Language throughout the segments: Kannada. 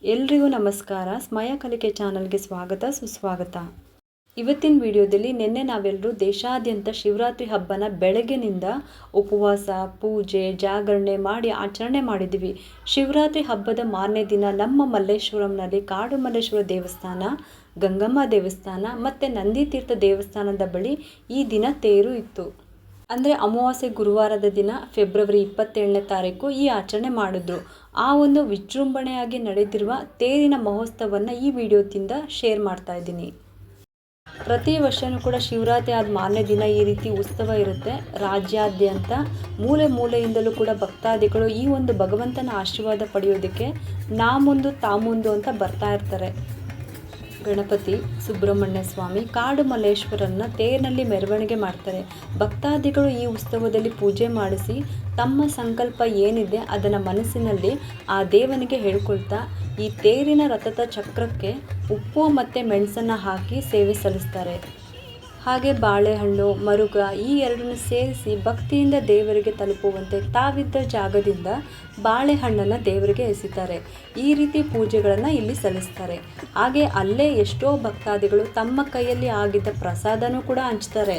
ಎಲ್ರಿಗೂ ನಮಸ್ಕಾರ. ಸ್ಮಯ ಕಲಿಕೆ ಚಾನಲ್ಗೆ ಸ್ವಾಗತ ಸುಸ್ವಾಗತ. ಇವತ್ತಿನ ವಿಡಿಯೋದಲ್ಲಿ ನಿನ್ನೆ ನಾವೆಲ್ಲರೂ ದೇಶಾದ್ಯಂತ ಶಿವರಾತ್ರಿ ಹಬ್ಬನ ಬೆಳಗ್ಗಿನಿಂದ ಉಪವಾಸ, ಪೂಜೆ, ಜಾಗರಣೆ ಮಾಡಿ ಆಚರಣೆ ಮಾಡಿದ್ದೀವಿ. ಶಿವರಾತ್ರಿ ಹಬ್ಬದ ಮಾರನೇ ದಿನ ನಮ್ಮ ಮಲ್ಲೇಶ್ವರಂನಲ್ಲಿ ಕಾಡು ಮಲ್ಲೇಶ್ವರ ದೇವಸ್ಥಾನ, ಗಂಗಮ್ಮ ದೇವಸ್ಥಾನ ಮತ್ತು ನಂದಿತೀರ್ಥ ದೇವಸ್ಥಾನದ ಬಳಿ ಈ ದಿನ ತೇರು ಇತ್ತು. ಅಂದರೆ ಅಮಾವಾಸ್ಯೆ ಗುರುವಾರದ ದಿನ ಫೆಬ್ರವರಿ 27ನೇ ತಾರೀಕು ಈ ಆಚರಣೆ ಮಾಡಿದ್ರು. ಆ ಒಂದು ವಿಜೃಂಭಣೆಯಾಗಿ ನಡೆದಿರುವ ತೇರಿನ ಮಹೋತ್ಸವವನ್ನು ಈ ವಿಡಿಯೋದಿಂದ ಶೇರ್ ಮಾಡ್ತಾ ಇದ್ದೀನಿ. ಪ್ರತಿ ವರ್ಷವೂ ಕೂಡ ಶಿವರಾತ್ರಿ ಆದ ಮಾರನೇ ದಿನ ಈ ರೀತಿ ಉತ್ಸವ ಇರುತ್ತೆ. ರಾಜ್ಯಾದ್ಯಂತ ಮೂಲೆ ಮೂಲೆಯಿಂದಲೂ ಕೂಡ ಭಕ್ತಾದಿಗಳು ಈ ಒಂದು ಭಗವಂತನ ಆಶೀರ್ವಾದ ಪಡೆಯೋದಕ್ಕೆ ನಾ ಮುಂದು ತಾ ಮುಂದು ಅಂತ ಬರ್ತಾ ಇರ್ತಾರೆ. ಗಣಪತಿ, ಸುಬ್ರಹ್ಮಣ್ಯ ಸ್ವಾಮಿ, ಕಾಡು ಮಲ್ಲೇಶ್ವರನ್ನ ತೇರಿನಲ್ಲಿ ಮೆರವಣಿಗೆ ಮಾಡ್ತಾರೆ. ಭಕ್ತಾದಿಗಳು ಈ ಉತ್ಸವದಲ್ಲಿ ಪೂಜೆ ಮಾಡಿಸಿ ತಮ್ಮ ಸಂಕಲ್ಪ ಏನಿದೆ ಅದನ್ನು ಮನಸ್ಸಿನಲ್ಲಿ ಆ ದೇವನಿಗೆ ಹೇಳ್ಕೊಳ್ತಾ ಈ ತೇರಿನ ರಥದ ಚಕ್ರಕ್ಕೆ ಉಪ್ಪು ಮತ್ತು ಮೆಣಸನ್ನು ಹಾಕಿ ಸೇವೆ ಸಲ್ಲಿಸ್ತಾರೆ. ಹಾಗೆ ಬಾಳೆಹಣ್ಣು, ಮರುಗ ಈ ಎರಡನ್ನು ಸೇರಿಸಿ ಭಕ್ತಿಯಿಂದ ದೇವರಿಗೆ ತಲುಪುವಂತೆ ತಾವಿದ್ದ ಜಾಗದಿಂದ ಬಾಳೆಹಣ್ಣನ್ನು ದೇವರಿಗೆ ಎಸಿತಾರೆ. ಈ ರೀತಿ ಪೂಜೆಗಳನ್ನು ಇಲ್ಲಿ ಸಲ್ಲಿಸ್ತಾರೆ. ಹಾಗೆ ಅಲ್ಲೇ ಎಷ್ಟೋ ಭಕ್ತಾದಿಗಳು ತಮ್ಮ ಕೈಯಲ್ಲಿ ಆಗಿದ್ದ ಪ್ರಸಾದನೂ ಕೂಡ ಹಂಚ್ತಾರೆ.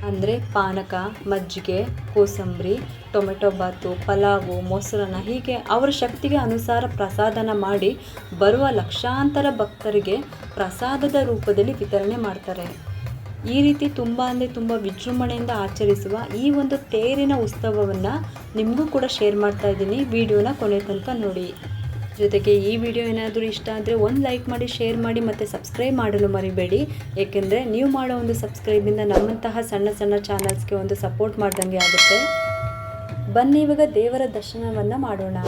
ಅಂದರೆ ಪಾನಕ, ಮಜ್ಜಿಗೆ, ಕೋಸಂಬರಿ, ಟೊಮೆಟೊ ಬಾತು, ಪಲಾವು, ಮೊಸರನ್ನ ಹೀಗೆ ಅವರ ಶಕ್ತಿಗೆ ಅನುಸಾರ ಪ್ರಸಾದನ ಮಾಡಿ ಬರುವ ಲಕ್ಷಾಂತರ ಭಕ್ತರಿಗೆ ಪ್ರಸಾದದ ರೂಪದಲ್ಲಿ ವಿತರಣೆ ಮಾಡ್ತಾರೆ. ಈ ರೀತಿ ತುಂಬ ವಿಜೃಂಭಣೆಯಿಂದ ಆಚರಿಸುವ ಈ ಒಂದು ತೇರಿನ ಉತ್ಸವವನ್ನು ನಿಮಗೂ ಕೂಡ ಶೇರ್ ಮಾಡ್ತಾ ಇದ್ದೀನಿ. ವಿಡಿಯೋನ ಕೊನೆ ತನಕ ನೋಡಿ. ಜೊತೆಗೆ ಈ ವಿಡಿಯೋ ಏನಾದರೂ ಇಷ್ಟ ಆದರೆ ಒಂದು ಲೈಕ್ ಮಾಡಿ, ಶೇರ್ ಮಾಡಿ ಮತ್ತು ಸಬ್ಸ್ಕ್ರೈಬ್ ಮಾಡಲು ಮರಿಬೇಡಿ. ಏಕೆಂದರೆ ನೀವು ಮಾಡೋ ಒಂದು ಸಬ್ಸ್ಕ್ರೈಬಿಂದ ನಮ್ಮಂತಹ ಸಣ್ಣ ಚಾನಲ್ಸ್ಗೆ ಒಂದು ಸಪೋರ್ಟ್ ಮಾಡ್ದಂಗೆ ಆಗುತ್ತೆ. ಬನ್ನಿ ಇವಾಗ ದೇವರ ದರ್ಶನವನ್ನು ಮಾಡೋಣ.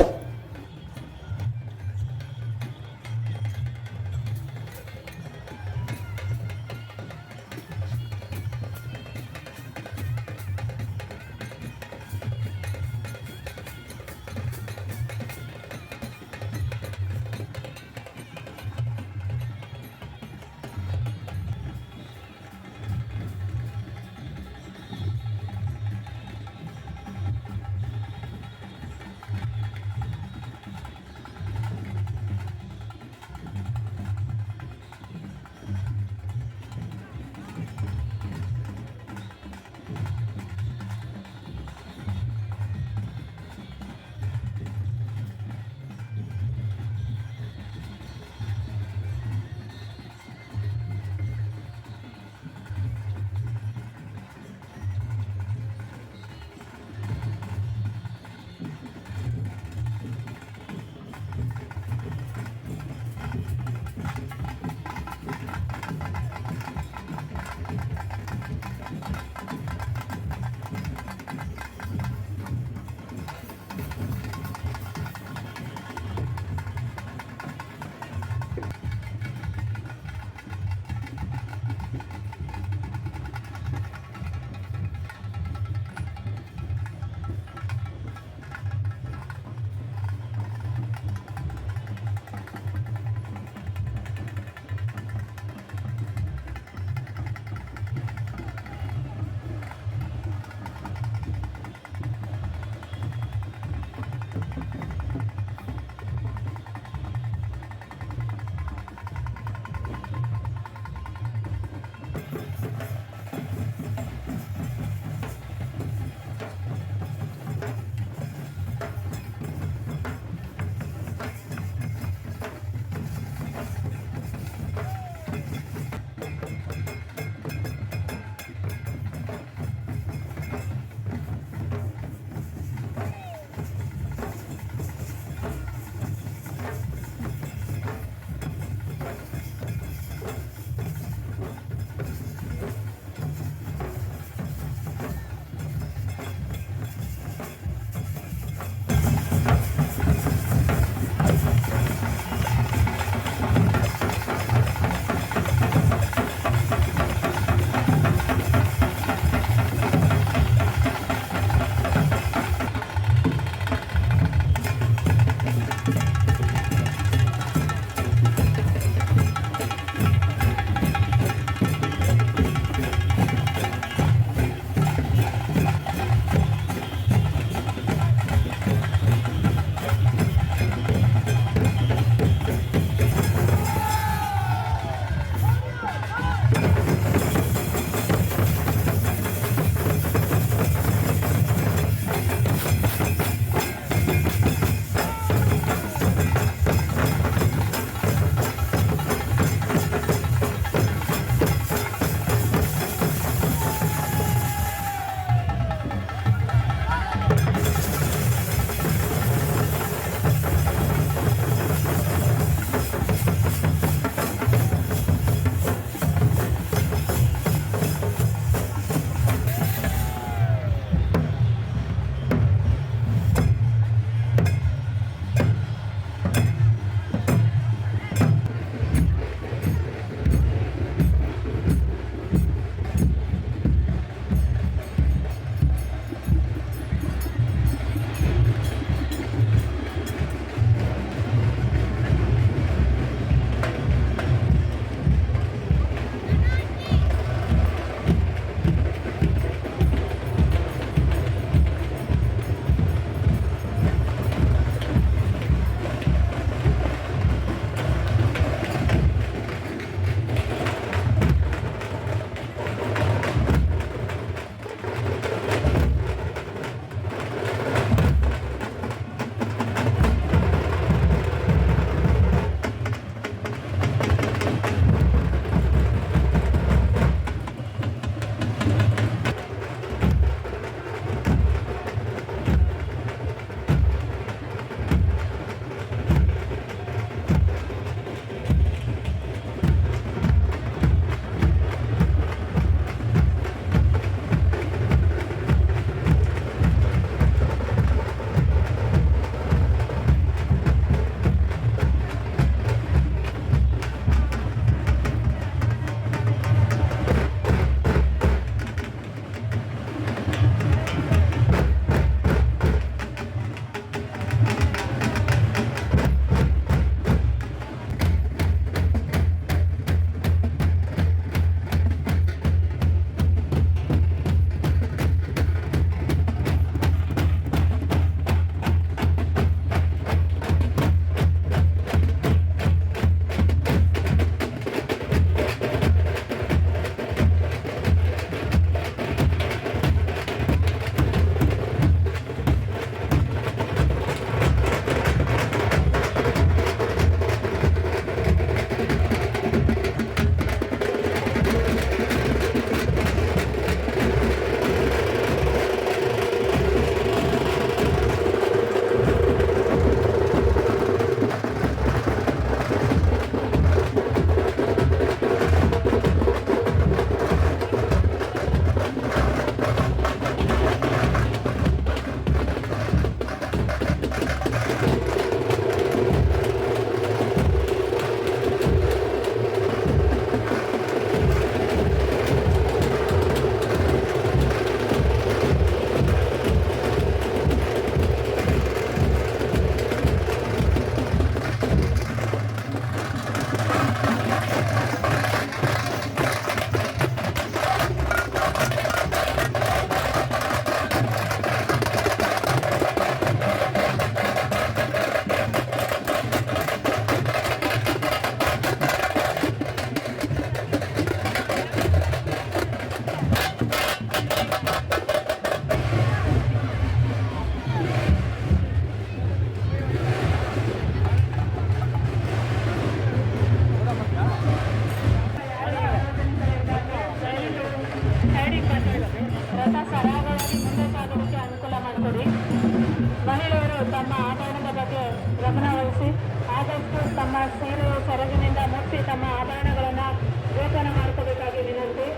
ಸೀರೆ ಸೆರಗಿನಿಂದ ಮುಚ್ಚಿ ತಮ್ಮ ಆಭರಣಗಳನ್ನು ಜೋಪಾನ ಮಾಡ್ಕೋಬೇಕಾಗಿ ವಿನಂತಿ.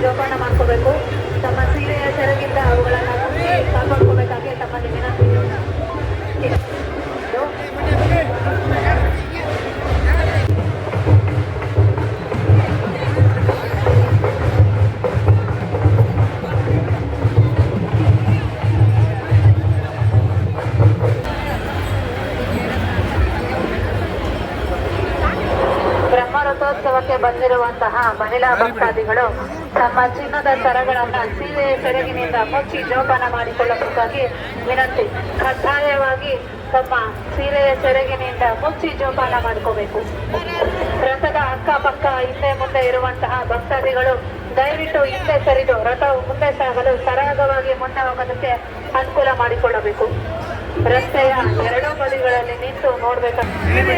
ಜೋಪಾನ ಮಾಡ್ಕೋಬೇಕು. ತಮ್ಮ ಸೀರೆಯ ಸೆರಗಿಂದ ಅವುಗಳನ್ನು ಮುಚ್ಚಿ ಕಾಪಾಡ್ಕೋಬೇಕಾಗಿ ತಮ್ಮಲ್ಲಿ ವಿನಂತಿ. ಬ್ರಹ್ಮರಥೋತ್ಸವಕ್ಕೆ ಬಂದಿರುವಂತಹ ಮಹಿಳಾ ಭಕ್ತಾದಿಗಳು ತಮ್ಮ ಚಿನ್ನದ ಸರಗಳನ್ನ ಸೀರೆಯ ಸೆರಗಿನಿಂದ ಮುಚ್ಚಿ ಜೋಪಾನ ಮಾಡಿಕೊಳ್ಳಬೇಕಾಗಿ ವಿನಂತಿ. ಕಡ್ಡಾಯವಾಗಿ ತಮ್ಮ ಸೀರೆಯ ಸೆರಗಿನಿಂದ ಮುಚ್ಚಿ ಜೋಪಾನ ಮಾಡ್ಕೋಬೇಕು. ರಥದ ಅಕ್ಕಪಕ್ಕ ಹಿಂದೆ ಮುಂದೆ ಇರುವಂತಹ ಭಕ್ತಾದಿಗಳು ದಯವಿಟ್ಟು ಹಿಂದೆ ಸರಿದು ರಥವು ಮುಂದೆ ಸಾಗಲು ಸರಾಗವಾಗಿ ಮುಂದೆ ಹೋಗೋದಕ್ಕೆ ಅನುಕೂಲ ಮಾಡಿಕೊಳ್ಳಬೇಕು. ರಸ್ತೆಯ ಎರಡೂ ಬದಿಗಳಲ್ಲಿ ನಿಂತು ನೋಡ್ಬೇಕಾಗ್ತದೆ.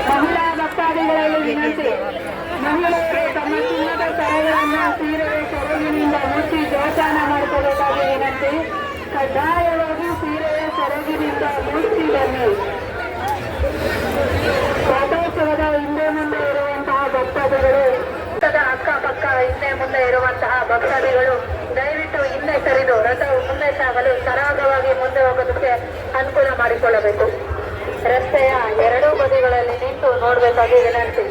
ಮಹಿಳಾ ಭಕ್ತಾದಿಗಳಲ್ಲಿ ವಿನಂತಿ. ಮಹಿಳೆಯರು ತಮ್ಮ ಚಿನ್ನದ ಸರಗಳನ್ನು ಸೀರೆಯ ಸೆರಗಿನಿಂದ ಮುಚ್ಚಿ ಜೋಪಾನ ಮಾಡಿಕೊಳ್ಳಬೇಕಾಗಿ ವಿನಂತಿ. ಕಡ್ಡಾಯವಾಗಿ ಸೀರೆಯ ಸೆರಗಿನಿಂದ ಮುಚ್ಚಿ ಬನ್ನಿ. ರಥೋತ್ಸವದ ಹಿಂದೆ ಮುಂದೆ ಇರುವಂತಹ ಭಕ್ತಾದಿಗಳು, ರಥದ ಅಕ್ಕಪಕ್ಕ ಹಿಂದೆ ಮುಂದೆ ಇರುವಂತಹ ಭಕ್ತಾದಿಗಳು ದಯವಿಟ್ಟು ಹಿಂದೆ ಸರಿದು ರಥವು ಮುಂದೆ ಸಾಗಲು ಸರಾಗವಾಗಿ ಮುಂದೆ ಹೋಗೋದಕ್ಕೆ ಅನುಕೂಲ ಮಾಡಿಕೊಳ್ಳಬೇಕು. ರಸ್ತೆಯ ಎರಡೂ ಬದಿಗಳಲ್ಲಿ ನಿಂತು ನೋಡಬೇಕಾಗಿ ವಿನಂತಿ.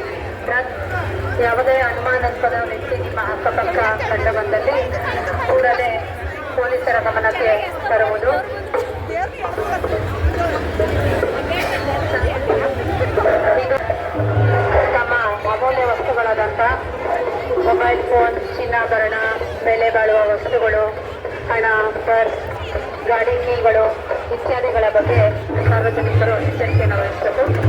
ಯಾವುದೇ ಅನುಮಾನಾಸ್ಪದ ವ್ಯಕ್ತಿ ನಿಮ್ಮ ಅಕ್ಕಪಕ್ಕ ಕಂಡು ಬಂದಲ್ಲಿ ಕೂಡಲೇ ಪೊಲೀಸರ ಗಮನಕ್ಕೆ ತರುವುದು. ಇದು ತಮ್ಮ ಅಮೂಲ್ಯ ವಸ್ತುಗಳಾದಂಥ ಮೊಬೈಲ್ ಫೋನ್, ಚಿನ್ನಾಭರಣ, ಬೆಲೆ ಬಾಳುವ ವಸ್ತುಗಳು, ಹಣ, ಪರ್ಸ್, ಗಾಡಿ ಕೀಗಳು ಇತ್ಯಾದಿಗಳ ಬಗ್ಗೆ ಸಾರ್ವಜನಿಕರು ಎಚ್ಚರಿಕೆಯನ್ನು ವಹಿಸಬೇಕು.